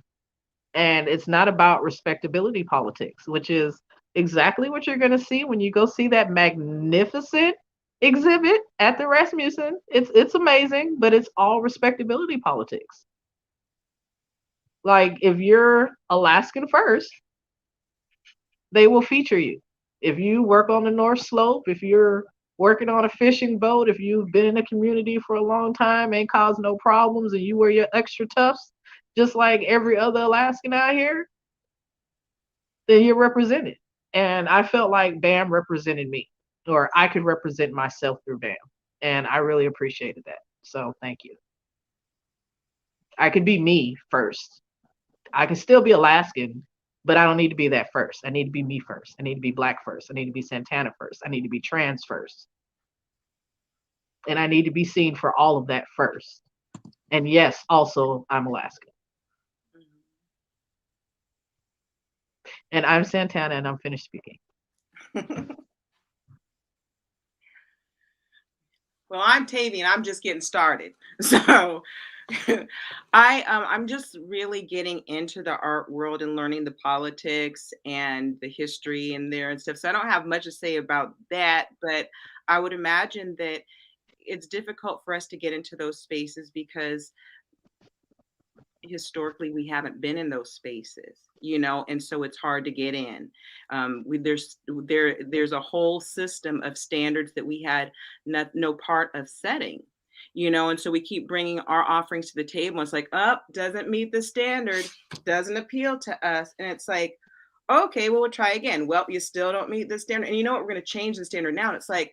and it's not about respectability politics, which is exactly what you're going to see when you go see that magnificent exhibit at the Rasmussen. It's amazing, but it's all respectability politics. Like if you're Alaskan first, they will feature you. If you work on the North Slope, if you're working on a fishing boat, if you've been in a community for a long time, ain't caused no problems, and you wear your extra tufts, just like every other Alaskan out here, then you're represented. And I felt like BAM represented me, or I could represent myself through BAM. And I really appreciated that. So thank you. I could be me first. I can still be Alaskan, but I don't need to be that first. I need to be me first. I need to be Black first. I need to be Santana first. I need to be trans first. And I need to be seen for all of that first. And yes, also I'm Alaskan. And I'm Santana, and I'm finished speaking. Well, I'm Tavi, and I'm just getting started. So I'm just really getting into the art world and learning the politics and the history in there and stuff. So I don't have much to say about that, but I would imagine that it's difficult for us to get into those spaces because historically we haven't been in those spaces, and so it's hard to get in. There's a whole system of standards that we had no part of setting, and so we keep bringing our offerings to the table. It's like, doesn't meet the standard, doesn't appeal to us, and it's like, okay, well, we'll try again. Well, you still don't meet the standard, and you know what, we're going to change the standard now. And it's like,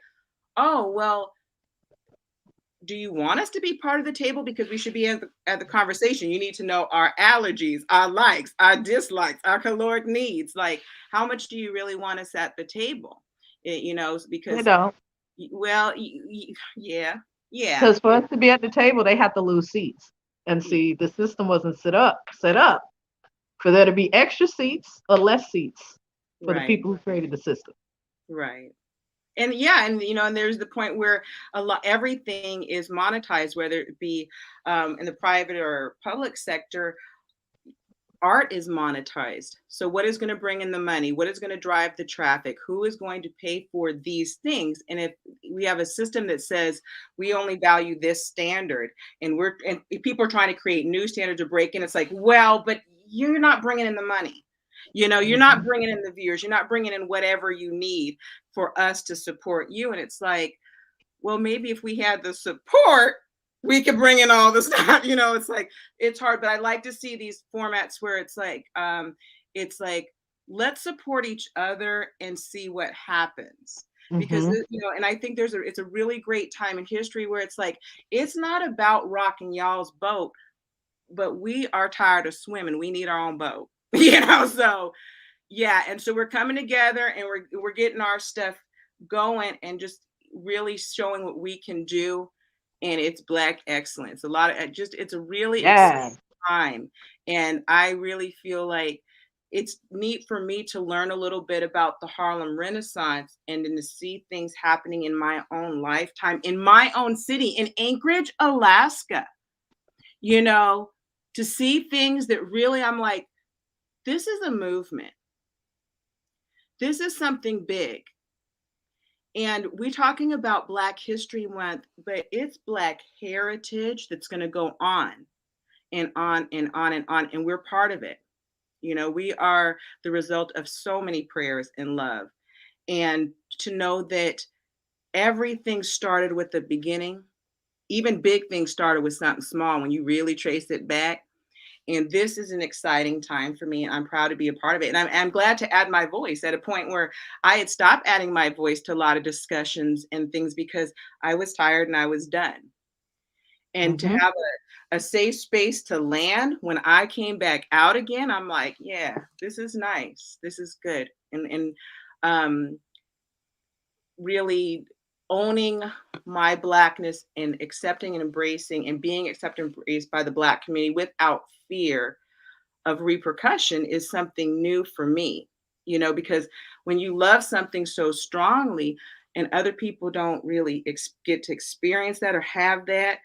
oh, well, do you want us to be part of the table? Because we should be at the conversation. You need to know our allergies, our likes, our dislikes, our caloric needs. Like, how much do you really want us at the table? Because They don't. Well, yeah. Because for us to be at the table, they have to lose seats. And see, the system wasn't set up for there to be extra seats or less seats for the people who created the system. Right. And yeah, and and there's the point where everything is monetized, whether it be in the private or public sector. Art is monetized. So what is going to bring in the money? What is going to drive the traffic? Who is going to pay for these things? And if we have a system that says we only value this standard, and people are trying to create new standards to break in, it's like, well, but you're not bringing in the money. You're not bringing in the viewers. You're not bringing in whatever you need for us to support you. And it's like, well, maybe if we had the support, we could bring in all the stuff. It's like, it's hard, but I like to see these formats where it's like, let's support each other and see what happens. because Mhm. and I think it's a really great time in history where it's like it's not about rocking y'all's boat, but we are tired of swimming. We need our own boat, So yeah, and so we're coming together and we're getting our stuff going and just really showing what we can do, and it's Black excellence. A lot of it's a really exciting Yeah. time, and I really feel like it's neat for me to learn a little bit about the Harlem Renaissance and then to see things happening in my own lifetime, in my own city, in Anchorage, Alaska, to see things that really I'm like, this is a movement. This is something big. And we're talking about Black History Month, but it's Black heritage that's going to go on and on and on and on. And we're part of it. We are the result of so many prayers and love. And to know that everything started with the beginning, even big things started with something small when you really trace it back. And this is an exciting time for me. And I'm proud to be a part of it. And I'm glad to add my voice at a point where I had stopped adding my voice to a lot of discussions and things because I was tired and I was done. And to have a safe space to land when I came back out again, I'm like, yeah, this is nice. This is good. And really owning my Blackness and accepting and embracing and being accepted and embraced by the Black community without fear of repercussion is something new for me, because when you love something so strongly and other people don't really get to experience that or have that,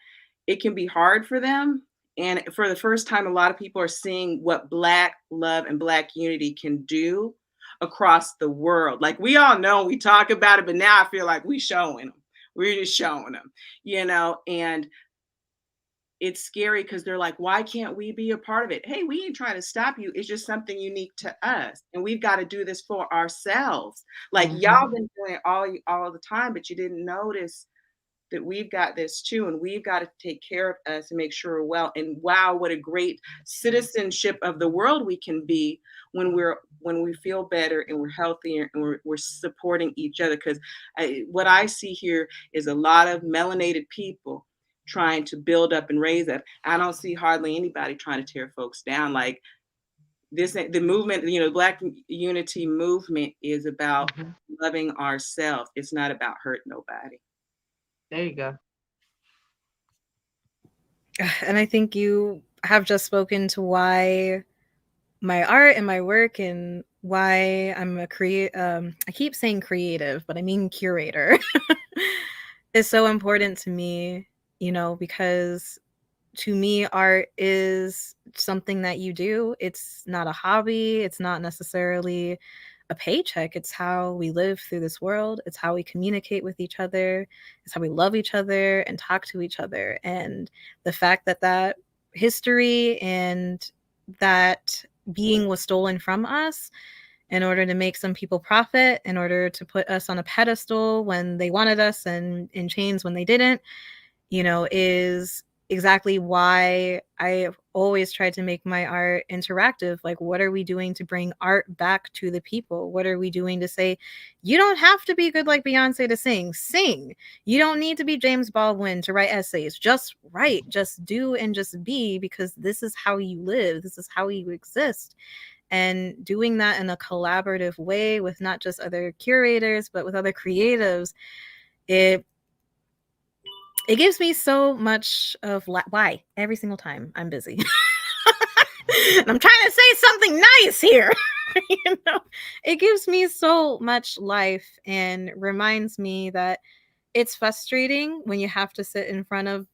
it can be hard for them. And for the first time, a lot of people are seeing what Black love and Black unity can do across the world. Like we all know, we talk about it, but now I feel like we're just showing them, and it's scary because they're like, why can't we be a part of it? Hey, we ain't trying to stop you. It's just something unique to us. And we've got to do this for ourselves. Like y'all been doing it all the time, but you didn't notice that we've got this too. And we've got to take care of us and make sure we're well. And wow, what a great citizenship of the world we can be when we feel better and we're healthier and we're supporting each other. Because what I see here is a lot of melanated people trying to build up and raise up. I don't see hardly anybody trying to tear folks down. Like this, the movement, Black unity movement is about loving ourselves. It's not about hurting nobody. There you go. And I think you have just spoken to why my art and my work and why I'm a I keep saying creative, but I mean curator is so important to me, because to me, art is something that you do. It's not a hobby. It's not necessarily a paycheck. It's how we live through this world. It's how we communicate with each other. It's how we love each other and talk to each other. And the fact that history and that being was stolen from us in order to make some people profit, in order to put us on a pedestal when they wanted us and in chains when they didn't, is exactly why I always tried to make my art interactive. Like, what are we doing to bring art back to the people? What are we doing to say, you don't have to be good like Beyonce to sing. You don't need to be James Baldwin to write essays. Just write, just do, and just be, because this is how you live. This is how you exist. And doing that in a collaborative way with not just other curators, but with other creatives, it gives me so much of why every single time I'm busy. And I'm trying to say something nice here. It gives me so much life and reminds me that it's frustrating when you have to sit in front of,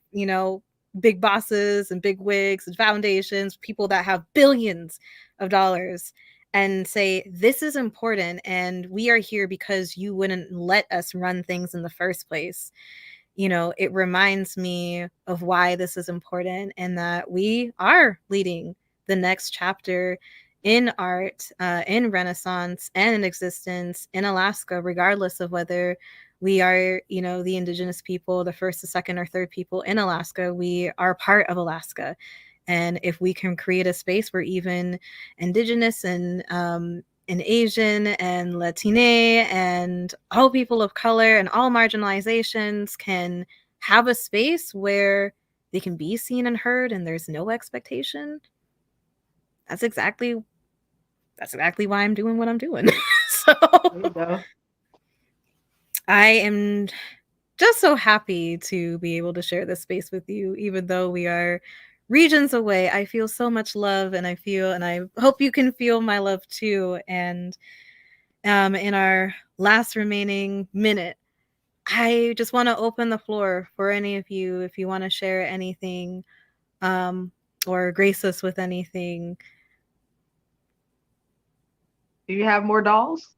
big bosses and big wigs and foundations, people that have billions of dollars, and say, this is important and we are here because you wouldn't let us run things in the first place. It reminds me of why this is important and that we are leading the next chapter in art, in Renaissance, and in existence in Alaska, regardless of whether we are, the indigenous people, the first, the second, or third people in Alaska. We are part of Alaska. And if we can create a space where even indigenous and and Asian and Latine and all people of color and all marginalizations can have a space where they can be seen and heard and there's no expectation. That's exactly why I'm doing what I'm doing. So There you go. I am just so happy to be able to share this space with you, even though we are regions away. I feel so much love, and I hope you can feel my love too. And in our last remaining minute, I just want to open the floor for any of you if you want to share anything or grace us with anything. Do you have more dolls?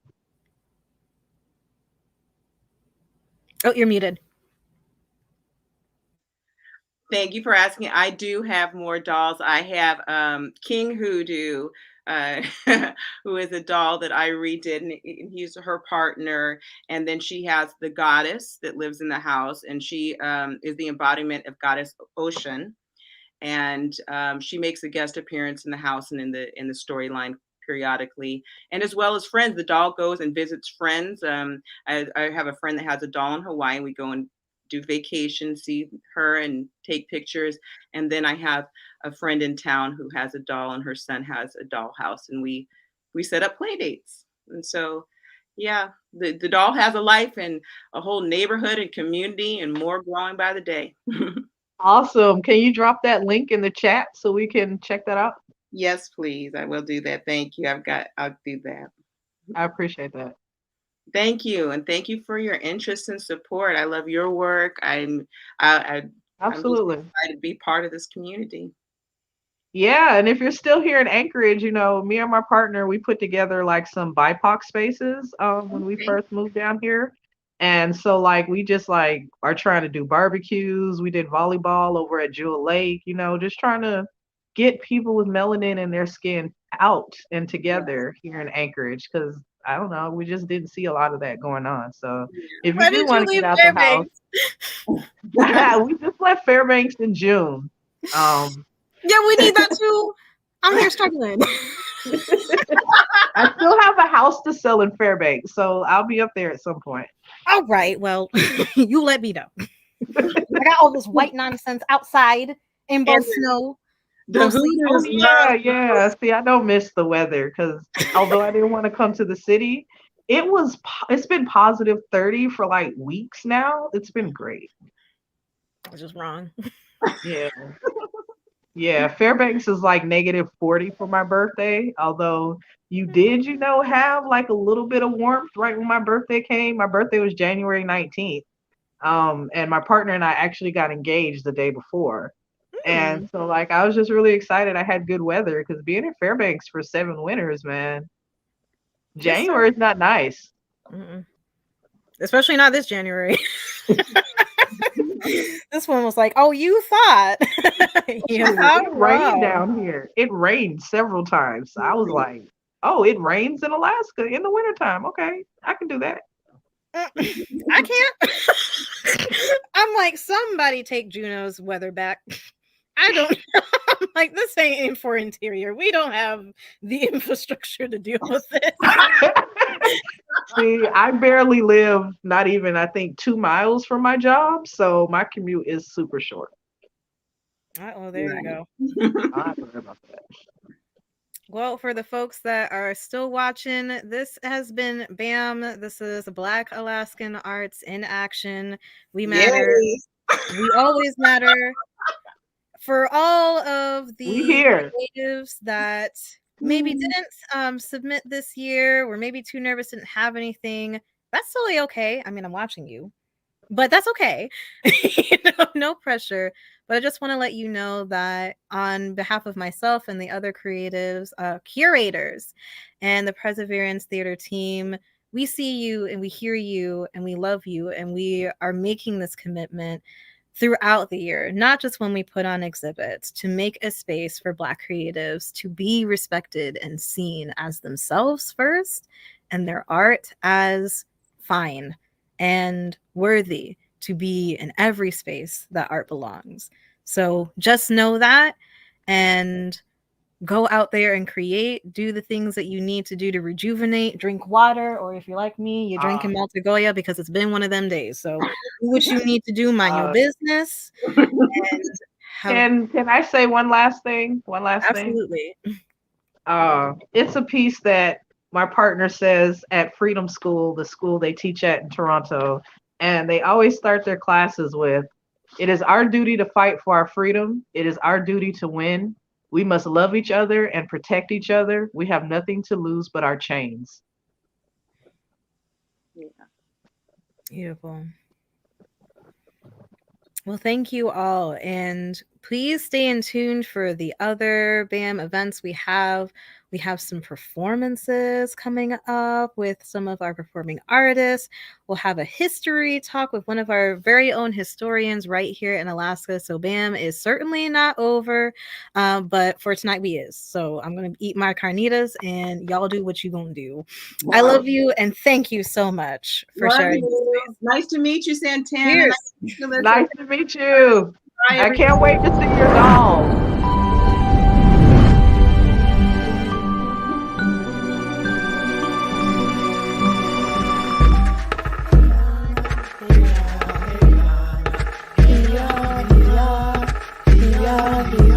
Oh, you're muted. Thank you for asking. I do have more dolls. I have King Hoodoo, who is a doll that I redid, and he's her partner. And then she has the goddess that lives in the house, and she is the embodiment of Goddess Ocean. And she makes a guest appearance in the house and in the storyline periodically, and as well as friends. The doll goes and visits friends. I have a friend that has a doll in Hawaii. We go and do vacation, see her and take pictures. And then I have a friend in town who has a doll, and her son has a doll house, and we set up play dates. And so, yeah, the doll has a life and a whole neighborhood and community and more growing by the day. Awesome. Can you drop that link in the chat so we can check that out? Yes, please. I will do that. Thank you. I'll do that. I appreciate that. Thank you. And thank you for your interest and support. I love your work. I'm Absolutely. just excited to be part of this community. Yeah, and if you're still here in Anchorage, me and my partner, we put together like some BIPOC spaces when we first moved down here. And so like we just like are trying to do barbecues. We did volleyball over at Jewel Lake, just trying to get people with melanin in their skin out and together here in Anchorage, because I don't know, we just didn't see a lot of that going on. So if you do want to get out the house, we just left Fairbanks in June. Yeah, we need that too. I'm here struggling. I still have a house to sell in Fairbanks, so I'll be up there at some point. All right, well, you let me know. I got all this white nonsense outside in both snow. Yeah. See, I don't miss the weather because although I didn't want to come to the city, it's been positive 30 for like weeks now. It's been great. I was just wrong. Yeah. Yeah, Fairbanks is like negative 40 for my birthday. Although you did, have like a little bit of warmth right when my birthday came. My birthday was January 19th. And my partner and I actually got engaged the day before. And so like I was just really excited. I had good weather because being in Fairbanks for 7 winters, man, January is not nice. Mm-mm. Especially not this January. This one was like, oh, you thought. It rained down here. It rained several times. I was like, oh, it rains in Alaska in the wintertime. Okay, I can do that. I can't. I'm like, somebody take Juneau's weather back. I don't know. I'm like, this ain't for interior. We don't have the infrastructure to deal with it. See, I barely live not even, I think, 2 miles from my job. So my commute is super short. Oh, there you go. I forgot about that. Well, for the folks that are still watching, this has been BAM. This is Black Alaskan Arts in Action. We matter. Yay. We always matter. For all of the creatives that maybe didn't submit this year, or maybe too nervous, didn't have anything, that's totally okay. I mean, I'm watching you, but that's okay. No pressure. But I just want to let you know that on behalf of myself and the other creatives, curators, and the Perseverance Theater team, we see you and we hear you and we love you, and we are making this commitment throughout the year, not just when we put on exhibits, to make a space for Black creatives to be respected and seen as themselves first, and their art as fine and worthy to be in every space that art belongs. So just know that, and go out there and create, do the things that you need to do to rejuvenate, drink water, or if you're like me, you're drinking Maltagoya because it's been one of them days. So do what you need to do, mind your business. And can I say one last thing? Absolutely. It's a piece that my partner says at Freedom School, the school they teach at in Toronto, and they always start their classes with, "It is our duty to fight for our freedom. It is our duty to win. We must love each other and protect each other. We have nothing to lose but our chains." Yeah. Beautiful. Well, thank you all. And please stay in tune for the other BAM events we have. We have some performances coming up with some of our performing artists. We'll have a history talk with one of our very own historians right here in Alaska. So BAM is certainly not over, but for tonight we is. So I'm going to eat my carnitas and y'all do what you going to do. Wow. I love you and thank you so much for sharing. Nice to meet you, Santana. Nice to meet you. Bye, I can't wait to see your doll. Yeah.